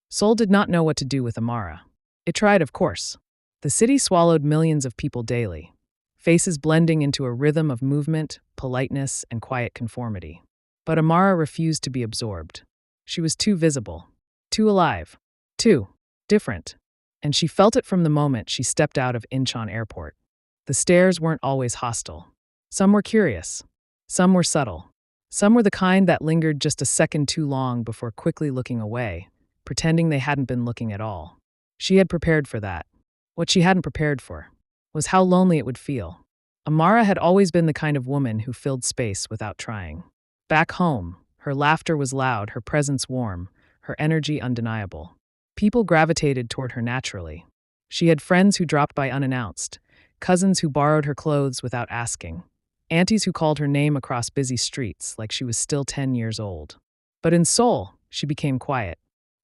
Seoul did not know what to do with Amara. It tried, of course. The city swallowed millions of people daily, faces blending into a rhythm of movement, politeness, and quiet conformity. But Amara refused to be absorbed. She was too visible, too alive, too different. And she felt it from the moment she stepped out of Incheon Airport. The stares weren't always hostile. Some were curious. Some were subtle. Some were the kind that lingered just a second too long before quickly looking away, pretending they hadn't been looking at all. She had prepared for that. What she hadn't prepared for was how lonely it would feel. Amara had always been the kind of woman who filled space without trying. Back home, her laughter was loud, her presence warm, her energy undeniable. People gravitated toward her naturally. She had friends who dropped by unannounced, cousins who borrowed her clothes without asking, aunties who called her name across busy streets like she was still 10 years old. But in Seoul, she became quiet.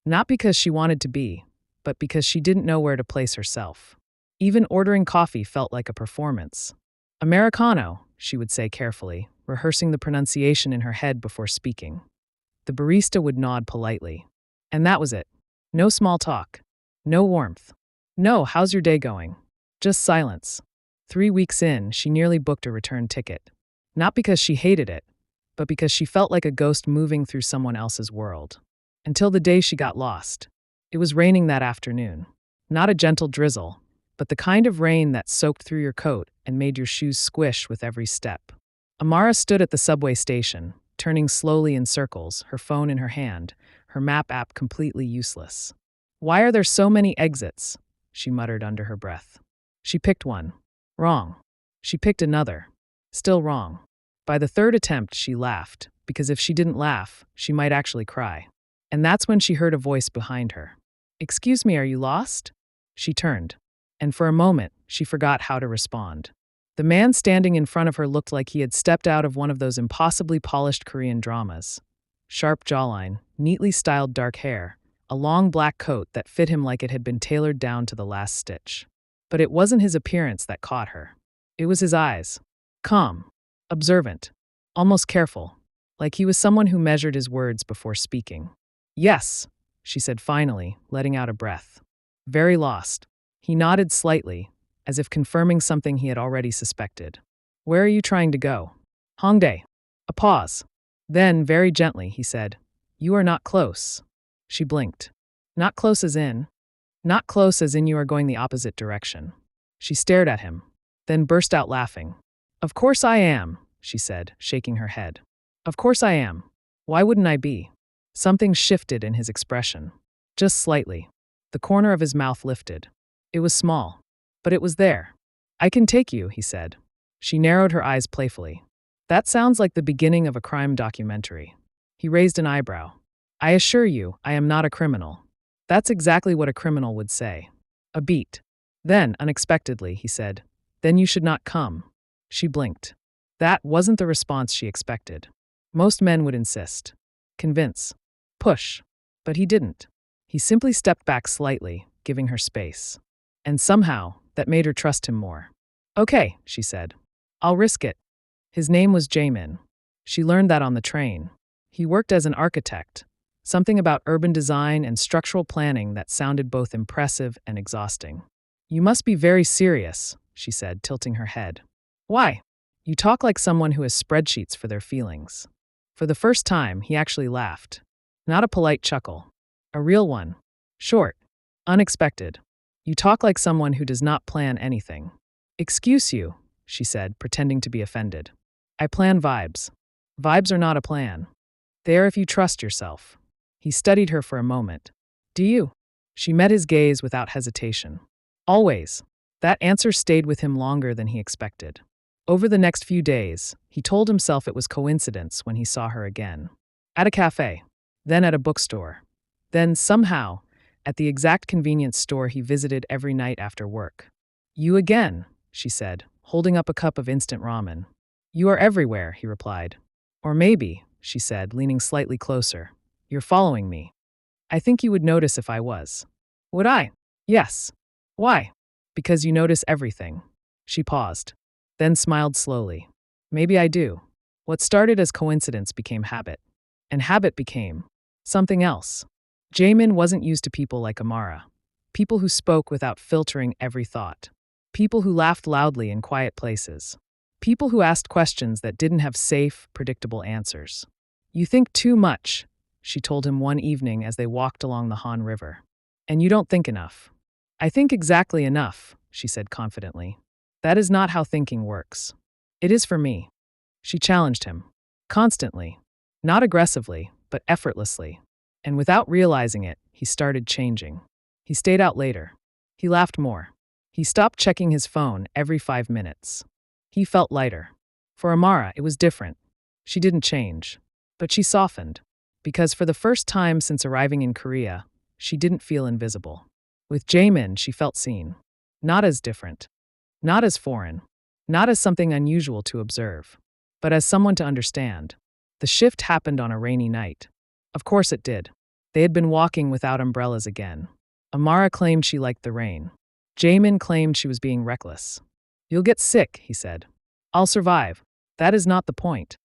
Not because she wanted to be, but because she didn't know where to place herself. Even ordering coffee felt like a performance. Americano, she would say carefully, rehearsing the pronunciation in her head before speaking. The barista would nod politely. And that was it. No small talk. No warmth. No, how's your day going? Just silence. 3 weeks in, she nearly booked a return ticket. Not because she hated it, but because she felt like a ghost moving through someone else's world. Until the day she got lost. It was raining that afternoon. Not a gentle drizzle, but the kind of rain that soaked through your coat and made your shoes squish with every step. Amara stood at the subway station, turning slowly in circles, her phone in her hand, her map app completely useless. Why are there so many exits? She muttered under her breath. She picked one. Wrong. She picked another. Still wrong. By the third attempt, she laughed, because if she didn't laugh, she might actually cry. And that's when she heard a voice behind her. Excuse me, are you lost? She turned. And for a moment, she forgot how to respond. The man standing in front of her looked like he had stepped out of one of those impossibly polished Korean dramas. Sharp jawline, neatly styled dark hair, a long black coat that fit him like it had been tailored down to the last stitch. But it wasn't his appearance that caught her. It was his eyes. Calm, observant, almost careful, like he was someone who measured his words before speaking. Yes, she said finally, letting out a breath. Very lost. He nodded slightly, as if confirming something he had already suspected. Where are you trying to go? Hongdae. A pause. Then, very gently, he said, You are not close. She blinked. Not close as in? Not close as in you are going the opposite direction. She stared at him, then burst out laughing. Of course I am, she said, shaking her head. Of course I am. Why wouldn't I be? Something shifted in his expression. Just slightly. The corner of his mouth lifted. It was small, but it was there. I can take you, he said. She narrowed her eyes playfully. That sounds like the beginning of a crime documentary. He raised an eyebrow. I assure you, I am not a criminal. That's exactly what a criminal would say. A beat. Then, unexpectedly, he said, Then you should not come. She blinked. That wasn't the response she expected. Most men would insist. Convince. Push. But he didn't. He simply stepped back slightly, giving her space. And somehow, that made her trust him more. Okay, she said. I'll risk it. His name was Jaemin. She learned that on the train. He worked as an architect. Something about urban design and structural planning that sounded both impressive and exhausting. You must be very serious, she said, tilting her head. Why? You talk like someone who has spreadsheets for their feelings. For the first time, he actually laughed. Not a polite chuckle. A real one. Short. Unexpected. You talk like someone who does not plan anything. Excuse you, she said, pretending to be offended. I plan vibes. Vibes are not a plan. They are if you trust yourself. He studied her for a moment. Do you? She met his gaze without hesitation. Always. That answer stayed with him longer than he expected. Over the next few days, he told himself it was coincidence when he saw her again. At a cafe. Then at a bookstore. Then, somehow, at the exact convenience store he visited every night after work. You again, she said, holding up a cup of instant ramen. You are everywhere, he replied. Or maybe, she said, leaning slightly closer, you're following me. I think you would notice if I was. Would I? Yes. Why? Because you notice everything. She paused, then smiled slowly. Maybe I do. What started as coincidence became habit. And habit became something else. Jaemin wasn't used to people like Amara. People who spoke without filtering every thought. People who laughed loudly in quiet places. People who asked questions that didn't have safe, predictable answers. "You think too much," she told him one evening as they walked along the Han River. "And you don't think enough." "I think exactly enough," she said confidently. "That is not how thinking works. It is for me." She challenged him. Constantly. Not aggressively, but effortlessly. And without realizing it, he started changing. He stayed out later. He laughed more. He stopped checking his phone every 5 minutes. He felt lighter. For Amara, it was different. She didn't change. But she softened. Because for the first time since arriving in Korea, she didn't feel invisible. With Jaemin, she felt seen. Not as different. Not as foreign. Not as something unusual to observe. But as someone to understand. The shift happened on a rainy night. Of course it did. They had been walking without umbrellas again. Amara claimed she liked the rain. Jaemin claimed she was being reckless. "You'll get sick," he said. "I'll survive." That is not the point.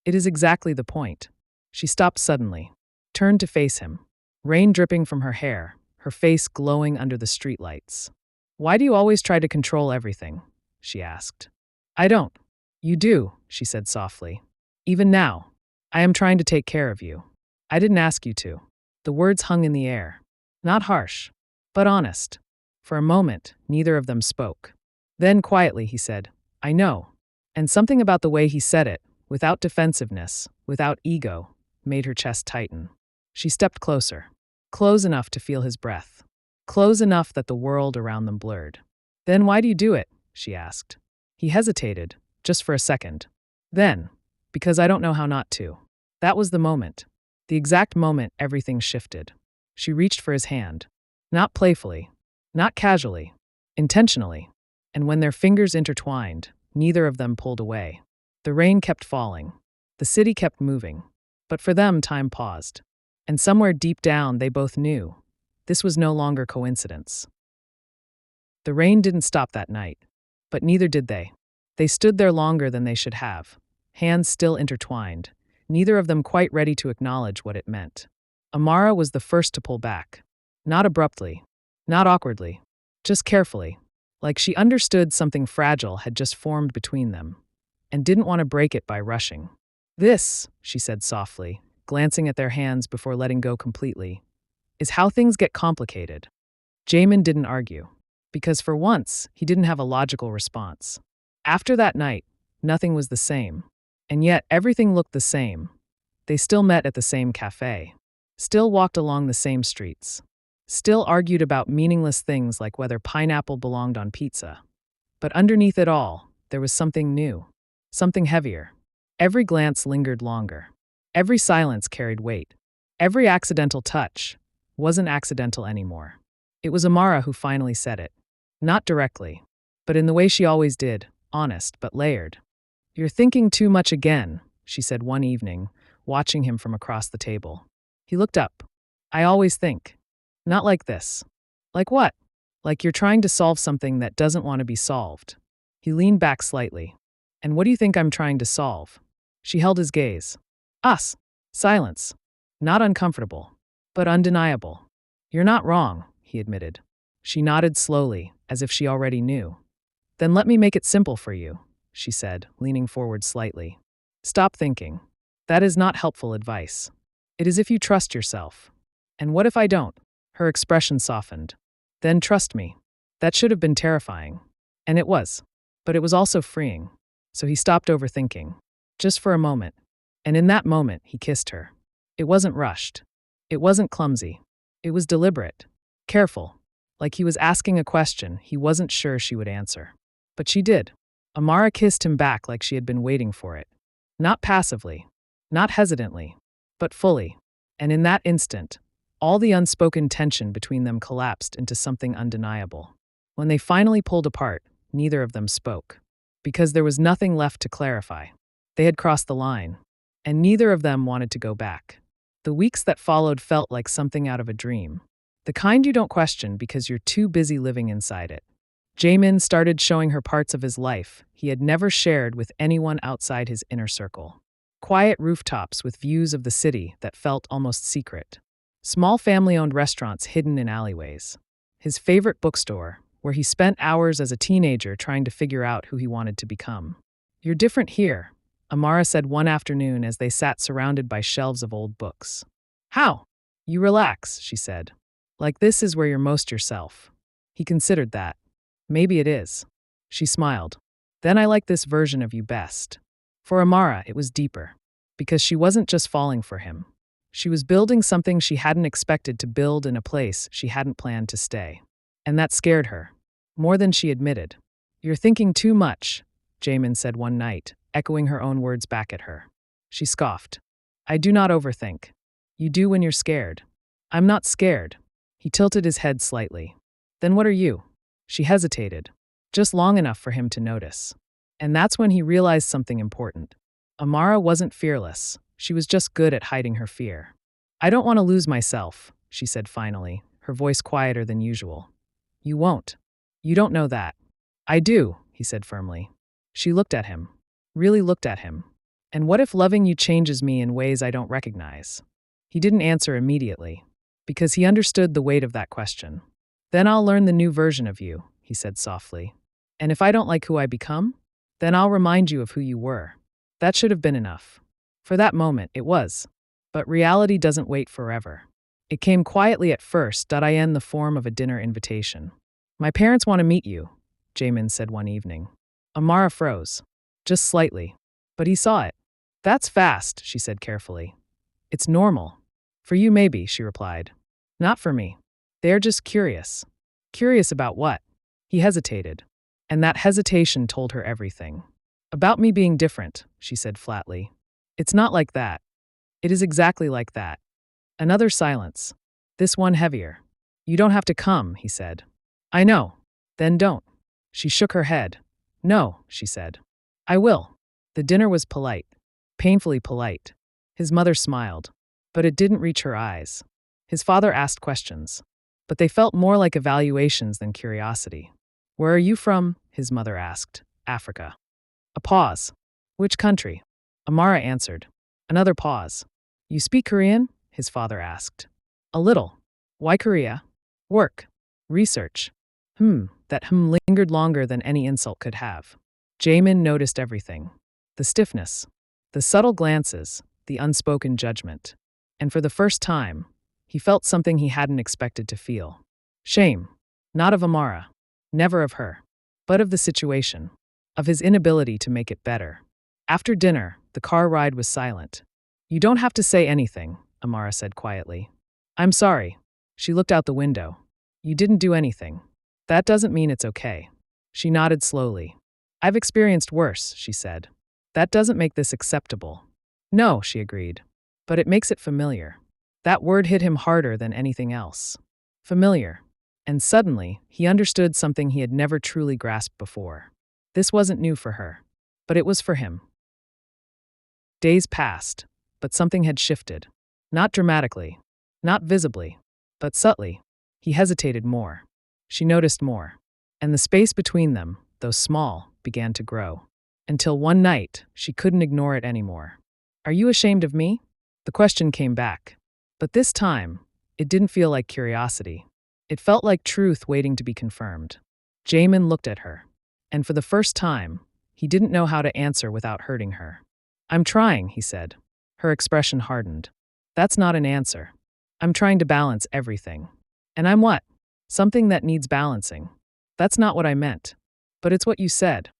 It is exactly the point. She stopped suddenly, turned to face him, rain dripping from her hair, her face glowing under the streetlights. "Why do you always try to control everything?" she asked. "I don't." "You do," she said softly. "Even now. I am trying to take care of you. I didn't ask you to." The words hung in the air. Not harsh, but honest. For a moment, neither of them spoke. Then quietly he said, "I know." And something about the way he said it, without defensiveness, without ego, made her chest tighten. She stepped closer. Close enough to feel his breath. Close enough that the world around them blurred. "Then why do you do it?" she asked. He hesitated, just for a second. "Then, because I don't know how not to." That was the moment. The exact moment everything shifted. She reached for his hand. Not playfully. Not casually. Intentionally. And when their fingers intertwined, neither of them pulled away. The rain kept falling. The city kept moving. But for them, time paused. And somewhere deep down, they both knew. This was no longer coincidence. The rain didn't stop that night. But neither did they. They stood there longer than they should have. Hands still intertwined. Neither of them quite ready to acknowledge what it meant. Amara was the first to pull back. Not abruptly. Not awkwardly. Just carefully. Like she understood something fragile had just formed between them. And didn't want to break it by rushing. "This," she said softly, glancing at their hands before letting go completely, "is how things get complicated." Jaemin didn't argue. Because for once, he didn't have a logical response. After that night, nothing was the same. And yet, everything looked the same. They still met at the same cafe. Still walked along the same streets. Still argued about meaningless things like whether pineapple belonged on pizza. But underneath it all, there was something new. Something heavier. Every glance lingered longer. Every silence carried weight. Every accidental touch wasn't accidental anymore. It was Amara who finally said it. Not directly, but in the way she always did, honest but layered. "You're thinking too much again," she said one evening, watching him from across the table. He looked up. "I always think. Not like this." "Like what?" "Like you're trying to solve something that doesn't want to be solved." He leaned back slightly. "And what do you think I'm trying to solve?" She held his gaze. Us. Silence. Not uncomfortable, but undeniable. "You're not wrong," he admitted. She nodded slowly, as if she already knew. "Then let me make it simple for you," she said, leaning forward slightly. "Stop thinking. That is not helpful advice. It is if you trust yourself." "And what if I don't?" Her expression softened. "Then trust me." That should have been terrifying. And it was. But it was also freeing. So he stopped overthinking. Just for a moment. And in that moment, he kissed her. It wasn't rushed. It wasn't clumsy. It was deliberate. Careful. Like he was asking a question he wasn't sure she would answer. But she did. Amara kissed him back like she had been waiting for it. Not passively. Not hesitantly. But fully. And in that instant, all the unspoken tension between them collapsed into something undeniable. When they finally pulled apart, neither of them spoke. Because there was nothing left to clarify. They had crossed the line. And neither of them wanted to go back. The weeks that followed felt like something out of a dream. The kind you don't question because you're too busy living inside it. Jaemin started showing her parts of his life he had never shared with anyone outside his inner circle. Quiet rooftops with views of the city that felt almost secret. Small family-owned restaurants hidden in alleyways. His favorite bookstore, where he spent hours as a teenager trying to figure out who he wanted to become. "You're different here," Amara said one afternoon as they sat surrounded by shelves of old books. "How?" "You relax," she said. "Like this is where you're most yourself." He considered that. "Maybe it is." She smiled. "Then I like this version of you best." For Amara, it was deeper. Because she wasn't just falling for him. She was building something she hadn't expected to build in a place she hadn't planned to stay. And that scared her. More than she admitted. "You're thinking too much," Jamin said one night, echoing her own words back at her. She scoffed. "I do not overthink. You do when you're scared." "I'm not scared." He tilted his head slightly. "Then what are you?" She hesitated. Just long enough for him to notice. And that's when he realized something important. Amara wasn't fearless. She was just good at hiding her fear. "I don't want to lose myself," she said finally, her voice quieter than usual. "You won't. You don't know that." "I do," he said firmly. She looked at him. Really looked at him. "And what if loving you changes me in ways I don't recognize?" He didn't answer immediately, because he understood the weight of that question. "Then I'll learn the new version of you," he said softly. "And if I don't like who I become, then I'll remind you of who you were." That should have been enough. For that moment, it was. But reality doesn't wait forever. It came quietly at first, in the form of a dinner invitation. "My parents want to meet you," Jamin said one evening. Amara froze. Just slightly. But he saw it. "That's fast," she said carefully. "It's normal. For you maybe," she replied. "Not for me. They're just curious." Curious about what? He hesitated. And that hesitation told her everything. "About me being different," she said flatly. "It's not like that. It is exactly like that." Another silence. This one heavier. "You don't have to come," he said. "I know." "Then don't." She shook her head. "No," she said. "I will." The dinner was polite. Painfully polite. His mother smiled. But it didn't reach her eyes. His father asked questions. But they felt more like evaluations than curiosity. "Where are you from?" his mother asked. "Africa." A pause. "Which country?" Amara answered. Another pause. "You speak Korean?" his father asked. "A little." "Why Korea?" "Work." "Research." That lingered longer than any insult could have. Jamin noticed everything. The stiffness. The subtle glances. The unspoken judgment. And for the first time, he felt something he hadn't expected to feel. Shame. Not of Amara. Never of her. But of the situation. Of his inability to make it better. After dinner, the car ride was silent. "You don't have to say anything," Amara said quietly. "I'm sorry." She looked out the window. "You didn't do anything. That doesn't mean it's okay." She nodded slowly. "I've experienced worse," she said. "That doesn't make this acceptable." "No," she agreed. "But it makes it familiar." That word hit him harder than anything else. Familiar. And suddenly, he understood something he had never truly grasped before. This wasn't new for her. But it was for him. Days passed, but something had shifted. Not dramatically. Not visibly. But subtly. He hesitated more. She noticed more. And the space between them, though small, began to grow. Until one night, she couldn't ignore it anymore. "Are you ashamed of me?" The question came back. But this time, it didn't feel like curiosity. It felt like truth waiting to be confirmed. Jamin looked at her. And for the first time, he didn't know how to answer without hurting her. "I'm trying," he said. Her expression hardened. "That's not an answer. I'm trying to balance everything." "And I'm what?" "Something that needs balancing." "That's not what I meant." "But it's what you said."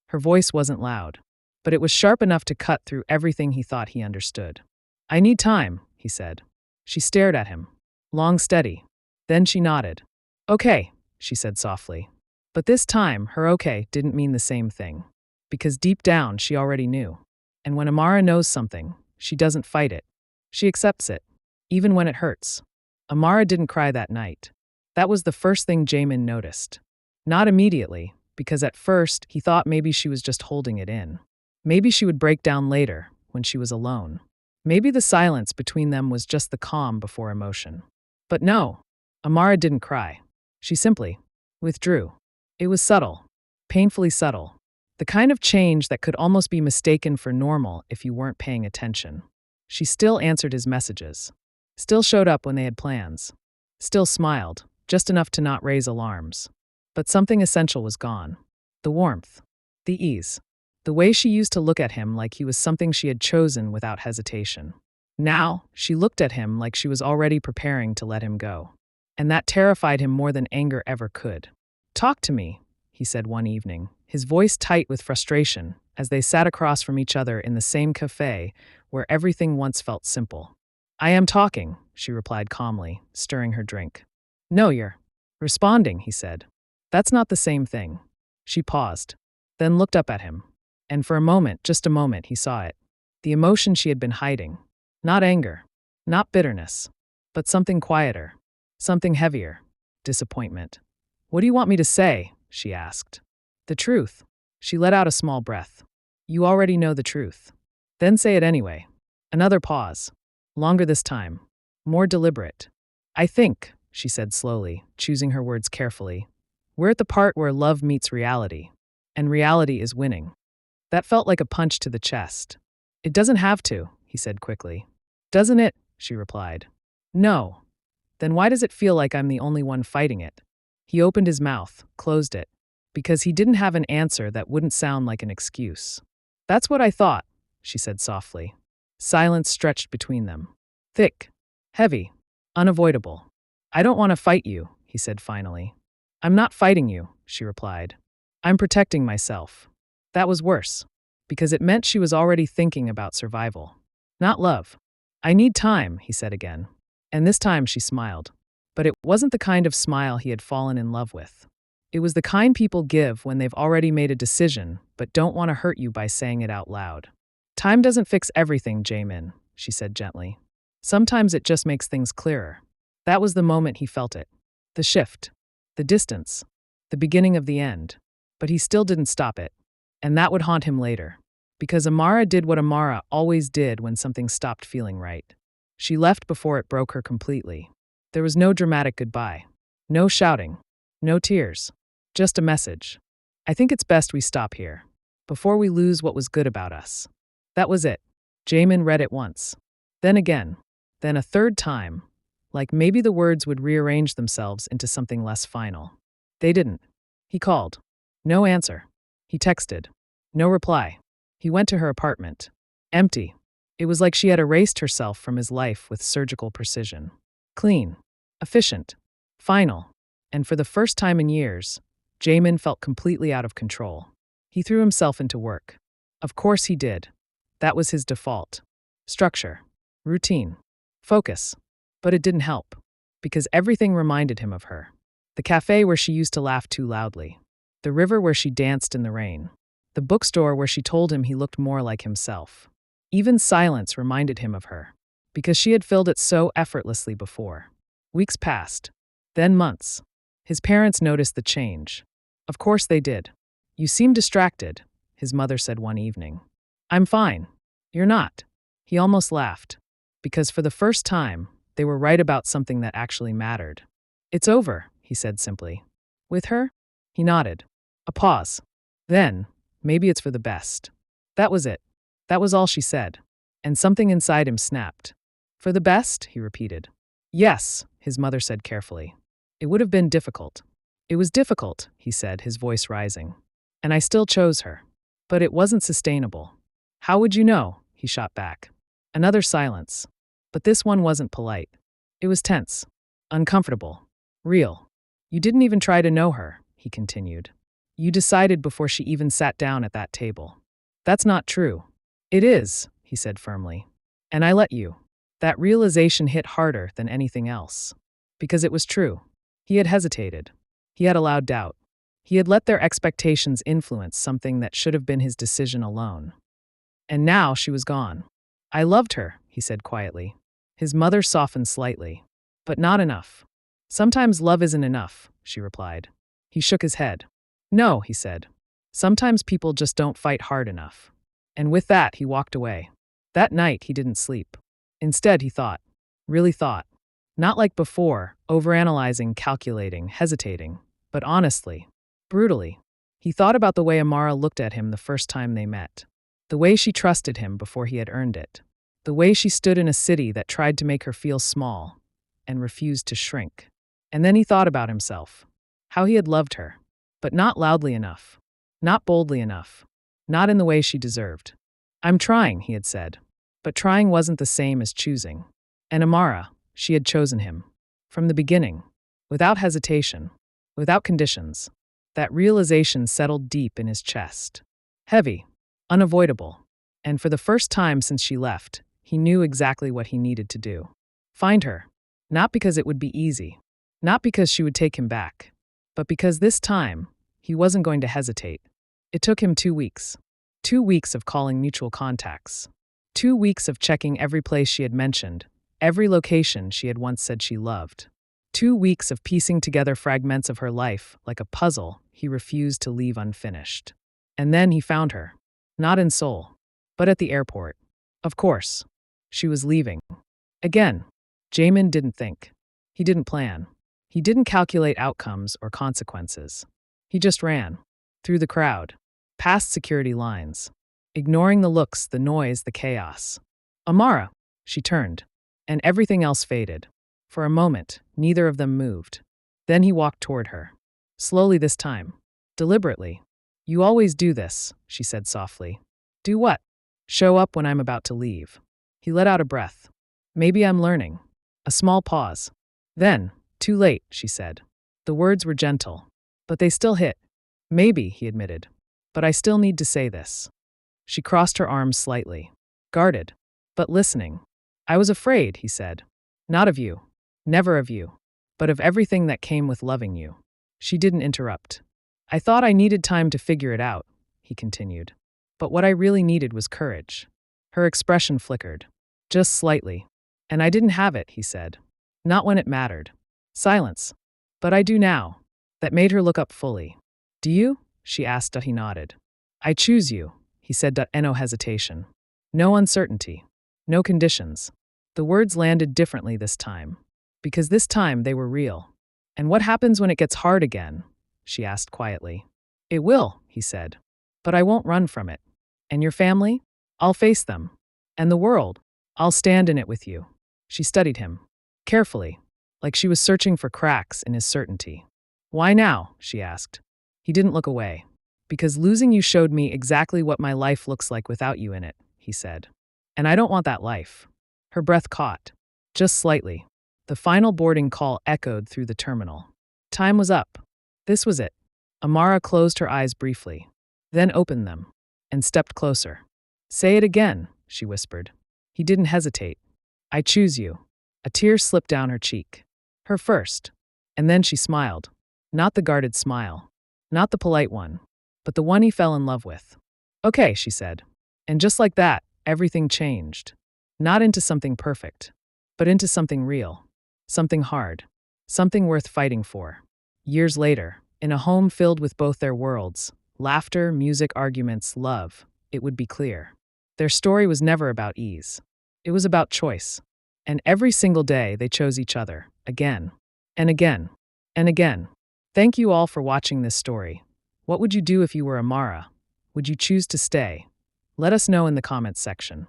Her voice wasn't loud. But it was sharp enough to cut through everything he thought he understood. "I need time," he said. She stared at him. Long, steady. Then she nodded. "Okay," she said softly. But this time, her okay didn't mean the same thing. Because deep down, she already knew. And when Amara knows something, she doesn't fight it. She accepts it. Even when it hurts. Amara didn't cry that night. That was the first thing Jamin noticed. Not immediately, because at first, he thought maybe she was just holding it in. Maybe she would break down later, when she was alone. Maybe the silence between them was just the calm before emotion. But no, Amara didn't cry. She simply withdrew. It was subtle. Painfully subtle. The kind of change that could almost be mistaken for normal if you weren't paying attention. She still answered his messages. Still showed up when they had plans. Still smiled, just enough to not raise alarms. But something essential was gone. The warmth. The ease. The way she used to look at him like he was something she had chosen without hesitation. Now, she looked at him like she was already preparing to let him go. And that terrified him more than anger ever could. "Talk to me," he said one evening, his voice tight with frustration, as they sat across from each other in the same cafe where everything once felt simple. "I am talking," she replied calmly, stirring her drink. "No, you're responding," he said. "That's not the same thing." She paused, then looked up at him. And for a moment, just a moment, he saw it. The emotion she had been hiding. Not anger, not bitterness, but something quieter, something heavier. Disappointment. "What do you want me to say?" she asked. "The truth." She let out a small breath. "You already know the truth." "Then say it anyway." Another pause. Longer this time. More deliberate. "I think," she said slowly, choosing her words carefully, "we're at the part where love meets reality. And reality is winning." That felt like a punch to the chest. "It doesn't have to," he said quickly. "Doesn't it?" she replied. "No." "Then why does it feel like I'm the only one fighting it?" He opened his mouth, closed it, because he didn't have an answer that wouldn't sound like an excuse. "That's what I thought," she said softly. Silence stretched between them. Thick, heavy, unavoidable. "I don't want to fight you," he said finally. "I'm not fighting you," she replied. "I'm protecting myself." That was worse, because it meant she was already thinking about survival, not love. "I need time," he said again. And this time she smiled. But it wasn't the kind of smile he had fallen in love with. It was the kind people give when they've already made a decision but don't want to hurt you by saying it out loud. "Time doesn't fix everything, Jaemin," she said gently. "Sometimes it just makes things clearer." That was the moment he felt it. The shift. The distance. The beginning of the end. But he still didn't stop it. And that would haunt him later. Because Amara did what Amara always did when something stopped feeling right. She left before it broke her completely. There was no dramatic goodbye. No shouting. No tears. Just a message. "I think it's best we stop here. Before we lose what was good about us." That was it. Jaemin read it once. Then again. Then a third time. Like maybe the words would rearrange themselves into something less final. They didn't. He called. No answer. He texted. No reply. He went to her apartment. Empty. It was like she had erased herself from his life with surgical precision. Clean. Efficient. Final. And for the first time in years, Jaemin felt completely out of control. He threw himself into work. Of course he did. That was his default. Structure. Routine. Focus. But it didn't help. Because everything reminded him of her. The cafe where she used to laugh too loudly. The river where she danced in the rain. The bookstore where she told him he looked more like himself. Even silence reminded him of her. Because she had filled it so effortlessly before. Weeks passed. Then months. His parents noticed the change. Of course they did. "You seem distracted," his mother said one evening. "I'm fine." "You're not." He almost laughed. Because for the first time, they were right about something that actually mattered. "It's over," he said simply. "With her?" He nodded. A pause. Then, "Maybe it's for the best." That was it. That was all she said. And something inside him snapped. "For the best?" he repeated. "Yes," his mother said carefully. "It would have been difficult." "It was difficult," he said, his voice rising. "And I still chose her. But it wasn't sustainable." "How would you know?" he shot back. Another silence. But this one wasn't polite. It was tense. Uncomfortable. Real. "You didn't even try to know her," he continued. "You decided before she even sat down at that table." "That's not true." "It is," he said firmly. "And I let you." That realization hit harder than anything else. Because it was true. He had hesitated. He had allowed doubt. He had let their expectations influence something that should have been his decision alone. And now she was gone. "I loved her," he said quietly. His mother softened slightly. "But not enough." "Sometimes love isn't enough," she replied. He shook his head. "No," he said. "Sometimes people just don't fight hard enough." And with that, he walked away. That night, he didn't sleep. Instead, he thought. Really thought. Not like before, overanalyzing, calculating, hesitating, but honestly, brutally. He thought about the way Amara looked at him the first time they met. The way she trusted him before he had earned it. The way she stood in a city that tried to make her feel small and refused to shrink. And then he thought about himself. How he had loved her. But not loudly enough. Not boldly enough. Not in the way she deserved. I'm trying, he had said. But trying wasn't the same as choosing. And Amara, she had chosen him. From the beginning. Without hesitation. Without conditions. That realization settled deep in his chest. Heavy. Unavoidable. And for the first time since she left, he knew exactly what he needed to do. Find her. Not because it would be easy. Not because she would take him back. But because this time, he wasn't going to hesitate. It took him 2 weeks. 2 weeks of calling mutual contacts. 2 weeks of checking every place she had mentioned, every location she had once said she loved. 2 weeks of piecing together fragments of her life like a puzzle he refused to leave unfinished. And then he found her. Not in Seoul, but at the airport. Of course. She was leaving. Again. Jaemin didn't think. He didn't plan. He didn't calculate outcomes or consequences. He just ran. Through the crowd. Past security lines. Ignoring the looks, the noise, the chaos. Amara, she turned. And everything else faded. For a moment, neither of them moved. Then he walked toward her. Slowly this time. Deliberately. You always do this, she said softly. Do what? Show up when I'm about to leave. He let out a breath. Maybe I'm learning. A small pause. Then, too late, she said. The words were gentle. But they still hit. Maybe, he admitted. But I still need to say this. She crossed her arms slightly. Guarded. But listening. I was afraid, he said. Not of you. Never of you. But of everything that came with loving you. She didn't interrupt. I thought I needed time to figure it out, he continued. But what I really needed was courage. Her expression flickered. Just slightly. And I didn't have it, he said. Not when it mattered. Silence. But I do now. That made her look up fully. Do you? She asked. He nodded. I choose you, he said. No hesitation. No uncertainty. No conditions. The words landed differently this time. Because this time they were real. And what happens when it gets hard again? She asked quietly. It will, he said. But I won't run from it. And your family? I'll face them. And the world? I'll stand in it with you. She studied him. Carefully. Like she was searching for cracks in his certainty. Why now? She asked. He didn't look away. Because losing you showed me exactly what my life looks like without you in it, he said. And I don't want that life. Her breath caught. Just slightly. The final boarding call echoed through the terminal. Time was up. This was it. Amara closed her eyes briefly. Then opened them. And stepped closer. Say it again, she whispered. He didn't hesitate. I choose you. A tear slipped down her cheek. Her first. And then she smiled. Not the guarded smile. Not the polite one. But the one he fell in love with. Okay, she said. And just like that, everything changed. Not into something perfect. But into something real. Something hard. Something worth fighting for. Years later, in a home filled with both their worlds, laughter, music, arguments, love, it would be clear. Their story was never about ease. It was about choice. And every single day they chose each other, again, and again, and again. Thank you all for watching this story. What would you do if you were Amara? Would you choose to stay? Let us know in the comments section.